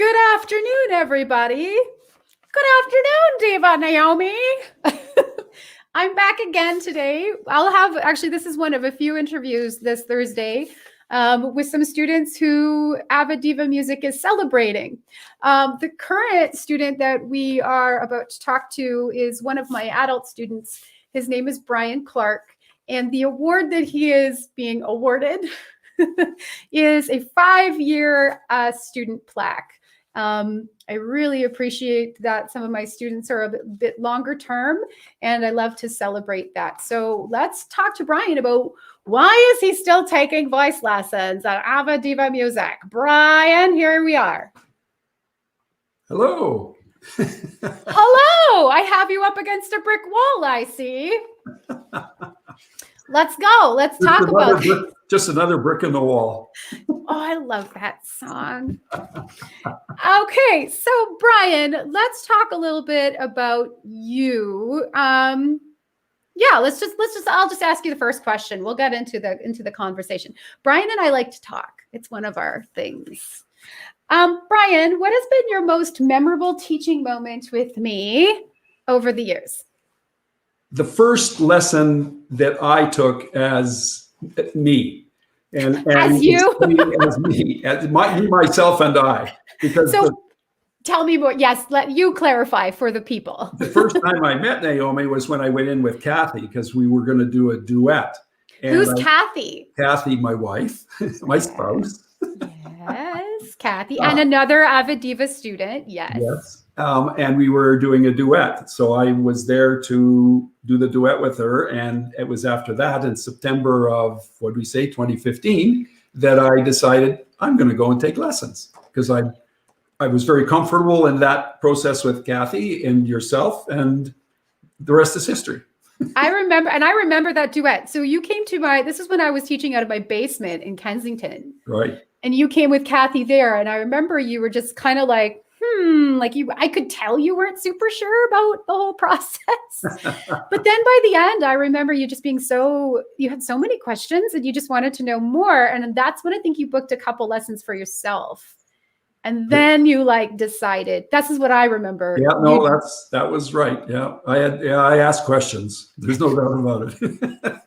Good afternoon, everybody. Good afternoon, Diva Naomi. I'm back again today. This is one of a few interviews this Thursday with some students who AvidDiva Music is celebrating. The current student that we are about to talk to is one of my adult students. His name is Bryan Clarke, and the award that he is being awarded is a 5-year student plaque. I really appreciate that some of my students are a bit longer term, and I love to celebrate that. So let's talk to Bryan about why is he still taking voice lessons at AvidDiva Music. Bryan, here we are. Hello. Hello. I have you up against a brick wall, I see. Let's go. Let's talk about it. Just another brick in the wall. Oh, I love that song. Okay, so Bryan, let's talk a little bit about you. I'll just ask you the first question. We'll get into the conversation. Bryan and I like to talk. It's one of our things. Bryan, what has been your most memorable teaching moment with me over the years? The first lesson that I took as me, and as you, as me, myself, and I. Because tell me more. Yes, let you clarify for the people. The first time I met Naomi was when I went in with Kathy because we were going to do a duet. And who's Kathy? Kathy, my wife, my spouse. Yes, Kathy, and another AvidDiva student. Yes. Yes. And we were doing a duet. So I was there to do the duet with her. And it was after that in September of, 2015, that I decided I'm going to go and take lessons because I was very comfortable in that process with Kathy and yourself, and the rest is history. I remember that duet. So you came to this is when I was teaching out of my basement in Kensington. Right. And you came with Kathy there. And I remember you were just kind of like, I could tell you weren't super sure about the whole process. But then by the end, I remember you just being you had so many questions and you just wanted to know more. And that's when I think you booked a couple lessons for yourself. And then you decided, this is what I remember. Yeah, no, that was right. Yeah. I asked questions. There's no doubt about it.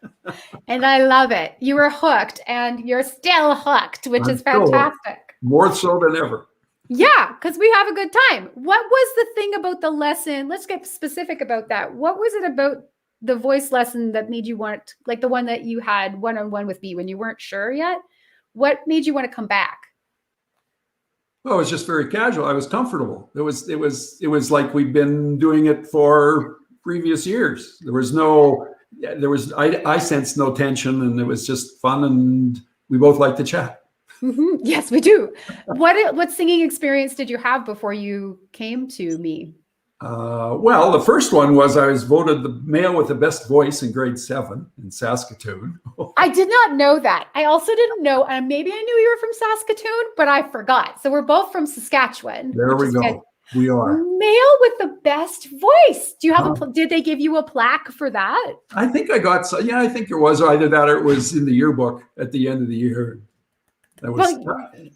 And I love it. You were hooked and you're still hooked, which is fantastic. More so than ever. Yeah, because we have a good time. What was the thing about the lesson? Let's get specific about that. What was it about the voice lesson that made you want, the one that you had one-on-one with me when you weren't sure yet? What made you want to come back? Well, it was just very casual. I was comfortable. It was like we'd been doing it for previous years. I sensed no tension, and it was just fun, and we both liked to chat. Mm-hmm. Yes, we do. What singing experience did you have before you came to me? Well, the first one was I was voted the male with the best voice in grade 7 in Saskatoon. I did not know that. I also didn't know, and maybe I knew you were from Saskatoon, but I forgot. So we're both from Saskatchewan. There we go. Good. We are. Male with the best voice. Do you have did they give you a plaque for that? I think I got, I think there was either that or it was in the yearbook at the end of the year.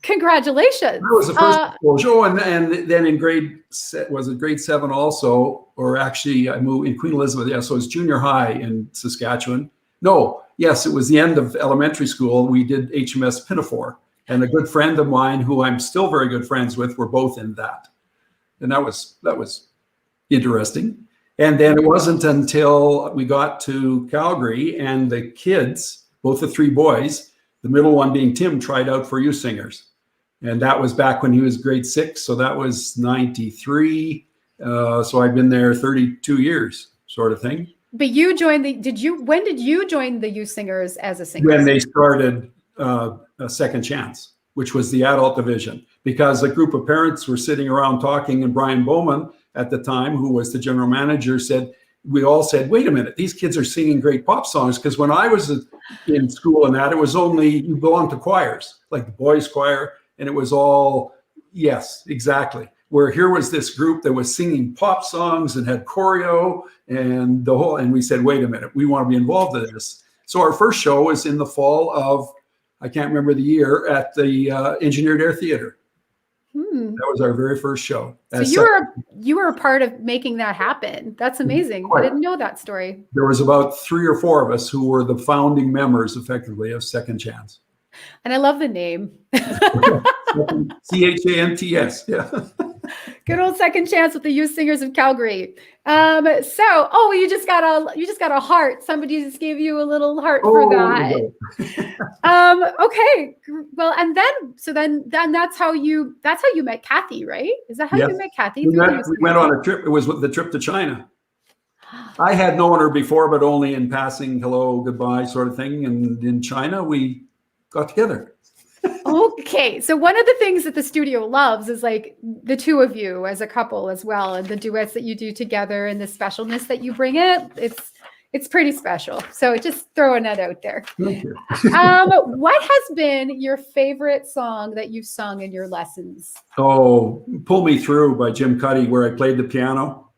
Congratulations. That was the first exposure. And then in grade 7 also, or actually I moved in Queen Elizabeth. Yeah, so it was junior high in Saskatchewan. No, yes, it was the end of elementary school. We did HMS Pinafore, and a good friend of mine who I'm still very good friends with were both in that. And that was interesting. And then it wasn't until we got to Calgary and the kids, both the 3 boys, the middle one being Tim, tried out for youth singers. And that was back when he was grade 6. So that was 93. So I've been there 32 years sort of thing. But you joined when did you join the youth singers as a singer? When they started a Second Chance, which was the adult division, because a group of parents were sitting around talking, and Brian Bowman at the time, who was the general manager, we all said, wait a minute, these kids are singing great pop songs. Because when I was in school and that, it was only, you belonged to choirs, like the boys' choir, and it was all, yes, exactly. Where here was this group that was singing pop songs and had choreo and and we said, wait a minute, we want to be involved in this. So our first show was in the fall of, I can't remember the year, at the Engineered Air Theater. That was our very first show. So you were a part of making that happen. That's amazing. I didn't know that story. There was about 3 or 4 of us who were the founding members, effectively, of Second Chance. And I love the name. CHANTS. Yeah. Good old Second Chance with the Youth Singers of Calgary. You just got a heart. Somebody just gave you a little heart for that. Okay. Well, and then that's how you met Kathy, right? Is that how you met Kathy? We went on a trip. It was the trip to China. I had known her before, but only in passing, hello, goodbye sort of thing. And in China, we got together. Okay. So one of the things that the studio loves is like the two of you as a couple as well, and the duets that you do together and the specialness that you bring it's pretty special. So just throwing that out there. Thank you. What has been your favorite song that you've sung in your lessons? Oh, Pull Me Through by Jim Cuddy, where I played the piano.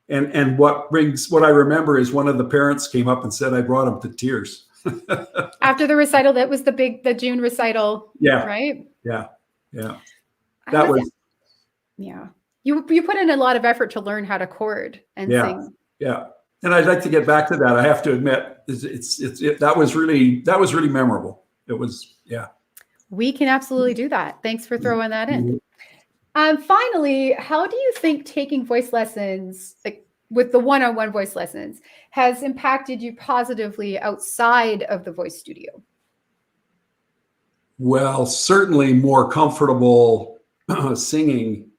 And what I remember is one of the parents came up and said I brought him to tears. After the recital, that was the June recital. Yeah. Right. Yeah. Yeah. You put in a lot of effort to learn how to chord and sing. Yeah. And I'd like to get back to that. I have to admit, that was really memorable. It was, yeah. We can absolutely do that. Thanks for throwing that in. Finally, how do you think taking voice lessons, like with the one-on-one voice lessons, has impacted you positively outside of the voice studio? Well, certainly more comfortable singing,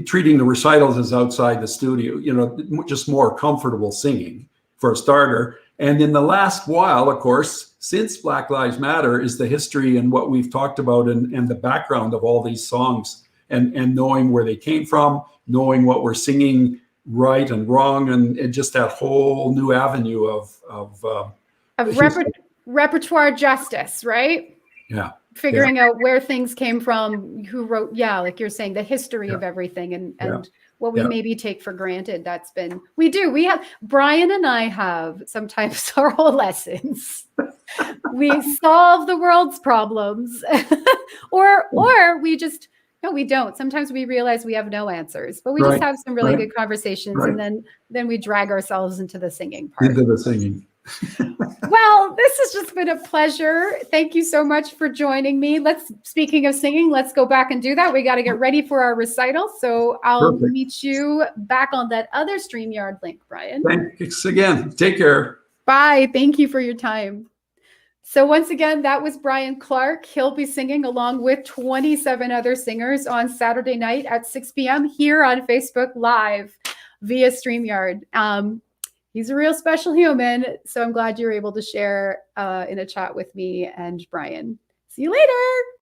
treating the recitals as outside the studio, just more comfortable singing for a starter. And in the last while, of course, since Black Lives Matter, is the history and what we've talked about and the background of all these songs and knowing where they came from, knowing what we're singing right and wrong, and just that whole new avenue of repertoire justice, right? Yeah. Figuring out where things came from, who wrote, like you're saying, the history of everything and what we maybe take for granted. We have, Bryan and I have sometimes our whole lessons. We solve the world's problems or we just, no, we don't. Sometimes we realize we have no answers, but we just have some really good conversations, and then we drag ourselves into the singing part. Into the singing. Well, this has just been a pleasure. Thank you so much for joining me. Speaking of singing, let's go back and do that. We got to get ready for our recital. So I'll meet you back on that other StreamYard link, Bryan. Thanks again. Take care. Bye. Thank you for your time. So once again, that was Bryan Clarke. He'll be singing along with 27 other singers on Saturday night at 6 p.m. here on Facebook Live via StreamYard. He's a real special human, so I'm glad you're able to share in a chat with me and Bryan. See you later.